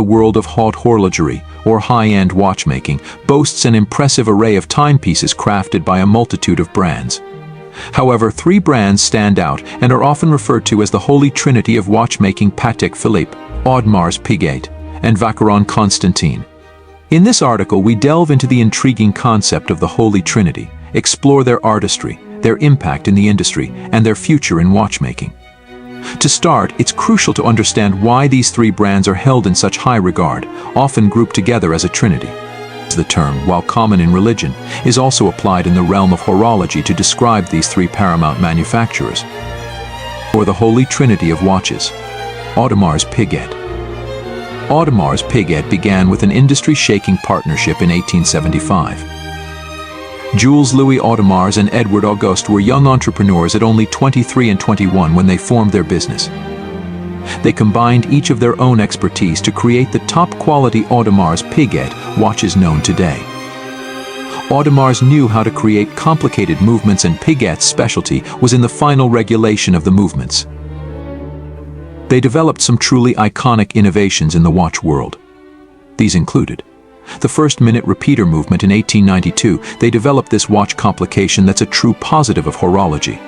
The world of haute horlogerie, or high-end watchmaking, boasts an impressive array of timepieces crafted by a multitude of brands. However, three brands stand out and are often referred to as the Holy Trinity of watchmaking: Patek Phillipe, Audemars Piguet, and Vacheron Constantin. In this article, we delve into the intriguing concept of the Holy Trinity, explore their artistry, their impact in the industry, and their future in watchmaking. To start, it's crucial to understand why these three brands are held in such high regard, often grouped together as a trinity. The term, while common in religion, is also applied in the realm of horology to describe these three paramount manufacturers. Or the Holy Trinity of watches. Audemars Piguet. Audemars Piguet began with an industry-shaking partnership in 1875. Jules Louis Audemars and Edward Auguste were young entrepreneurs at only 23 and 21 when they formed their business. They combined each of their own expertise to create the top-quality Audemars Piguet watches known today. Audemars knew how to create complicated movements, and Piguet's specialty was in the final regulation of the movements. They developed some truly iconic innovations in the watch world. These included the first minute repeater movement in 1892. They developed this watch complication that's a true positive of horology.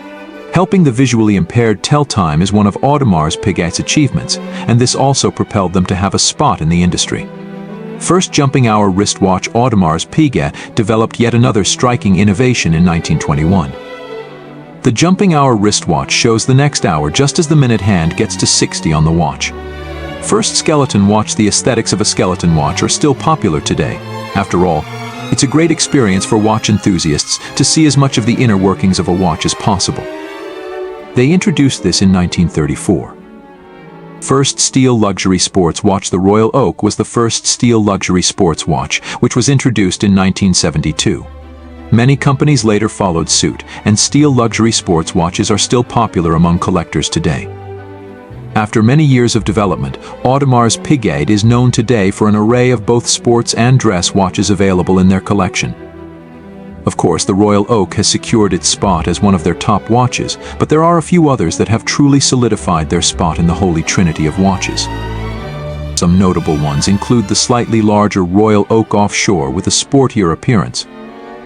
Helping the visually impaired tell time is one of Audemars Piguet's achievements, and this also propelled them to have a spot in the industry. First jumping hour wristwatch. Audemars Piguet developed yet another striking innovation in 1921. The jumping hour wristwatch shows the next hour just as the minute hand gets to 60 on the watch. First skeleton watch. The aesthetics of a skeleton watch are still popular today. After all, it's a great experience for watch enthusiasts to see as much of the inner workings of a watch as possible. They introduced this in 1934. First steel luxury sports watch. The Royal Oak was the first steel luxury sports watch, which was introduced in 1972. Many companies later followed suit, and steel luxury sports watches are still popular among collectors today. After many years of development, Audemars Piguet is known today for an array of both sports and dress watches available in their collection. Of course, the Royal Oak has secured its spot as one of their top watches, but there are a few others that have truly solidified their spot in the Holy Trinity of watches. Some notable ones include the slightly larger Royal Oak Offshore with a sportier appearance.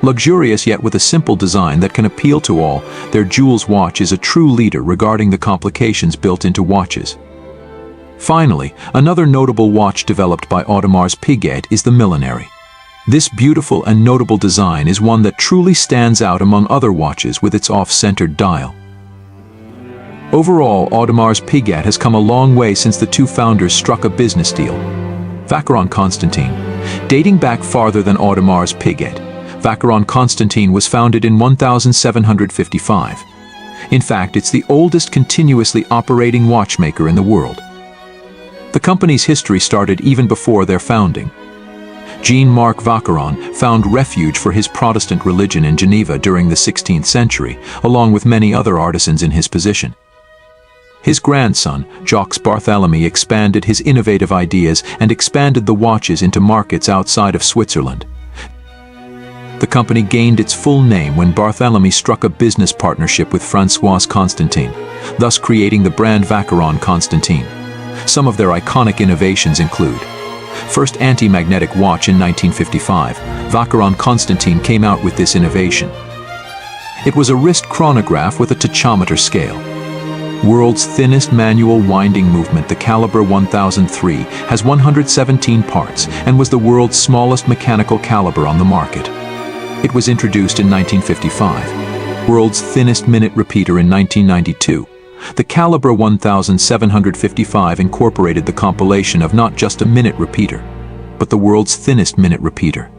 Luxurious yet with a simple design that can appeal to all, their Jules watch is a true leader regarding the complications built into watches. Finally, another notable watch developed by Audemars Piguet is the Millenary. This beautiful and notable design is one that truly stands out among other watches with its off-centered dial. Overall, Audemars Piguet has come a long way since the two founders struck a business deal. Vacheron Constantin. Dating back farther than Audemars Piguet, Vacheron Constantin was founded in 1755. In fact, it's the oldest continuously operating watchmaker in the world. The company's history started even before their founding. Jean-Marc Vacheron found refuge for his Protestant religion in Geneva during the 16th century, along with many other artisans in his position. His grandson, Jacques Barthélemy, expanded his innovative ideas and expanded the watches into markets outside of Switzerland. The company gained its full name when Barthélemy struck a business partnership with François Constantin, thus creating the brand Vacheron Constantin. Some of their iconic innovations include: first anti-magnetic watch in 1955, Vacheron Constantin came out with this innovation. It was a wrist chronograph with a tachometer scale. World's thinnest manual winding movement. The caliber 1003 has 117 parts and was the world's smallest mechanical caliber on the market. It was introduced in 1955. World's thinnest minute repeater in 1992. The caliber 1755 incorporated the compilation of not just a minute repeater, but the world's thinnest minute repeater.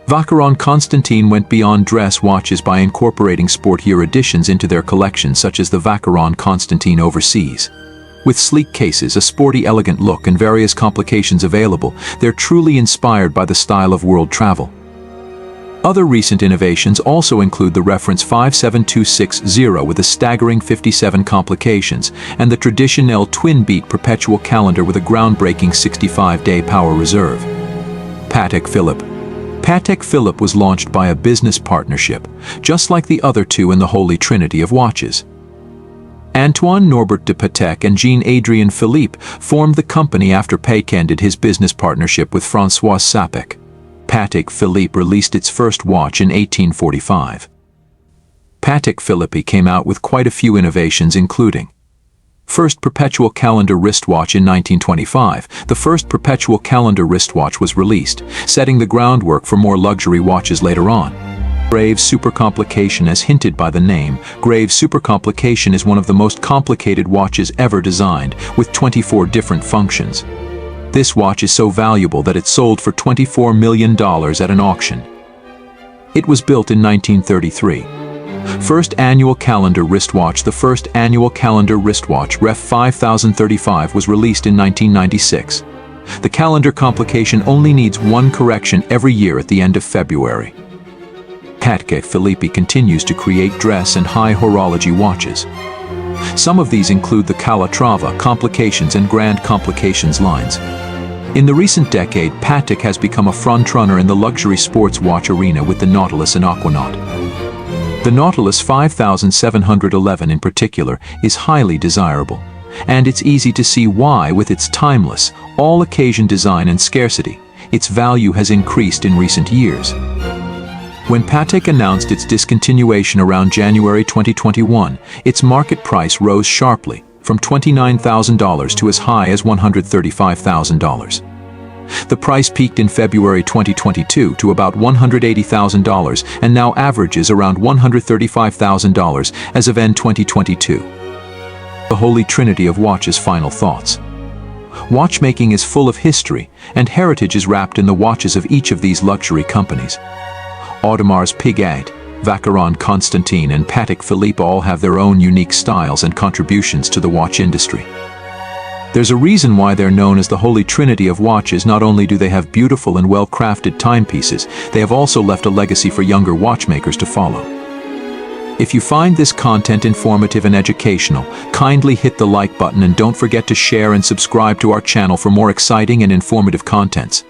Vacheron Constantin went beyond dress watches by incorporating sportier additions into their collection, such as the Vacheron Constantin Overseas. With sleek cases, a sporty, elegant look, and various complications available, they're truly inspired by the style of world travel. Other recent innovations also include the reference 57260 with a staggering 57 complications, and the traditional twin-beat perpetual calendar with a groundbreaking 65-day power reserve. Patek Phillipe. Patek Phillipe was launched by a business partnership, just like the other two in the Holy Trinity of watches. Antoine Norbert de Patek and Jean-Adrien Philippe formed the company after Patek ended his business partnership with François Sapec. Patek Philippe released its first watch in 1845. Patek Philippe came out with quite a few innovations, including first perpetual calendar wristwatch in 1925. The first perpetual calendar wristwatch was released, setting the groundwork for more luxury watches later on. Grave supercomplication. As hinted by the name, grave supercomplication is one of the most complicated watches ever designed, with 24 different functions. This watch is so valuable that it sold for $24 million at an auction. It was built in 1933. First annual calendar wristwatch. The first annual calendar wristwatch, Ref 5035, was released in 1996. The calendar complication only needs one correction every year at the end of February. Patek Philippe continues to create dress and high horology watches. Some of these include the Calatrava, Complications and Grand Complications lines. In the recent decade, Patek has become a frontrunner in the luxury sports watch arena with the Nautilus and Aquanaut. The Nautilus 5711 in particular is highly desirable, and it's easy to see why. With its timeless, all-occasion design and scarcity, its value has increased in recent years. When Patek announced its discontinuation around January 2021, its market price rose sharply, from $29,000 to as high as $135,000. The price peaked in February 2022 to about $180,000 and now averages around $135,000 as of end 2022. The Holy Trinity of watches. Final thoughts. Watchmaking is full of history, and heritage is wrapped in the watches of each of these luxury companies. Audemars Piguet Vacheron Constantin and Patek Philippe all have their own unique styles and contributions to the watch industry. There's a reason why they're known as the Holy Trinity of watches. Not only do they have beautiful and well-crafted timepieces, they have also left a legacy for younger watchmakers to follow. If you find this content informative and educational, kindly hit the like button and don't forget to share and subscribe to our channel for more exciting and informative contents.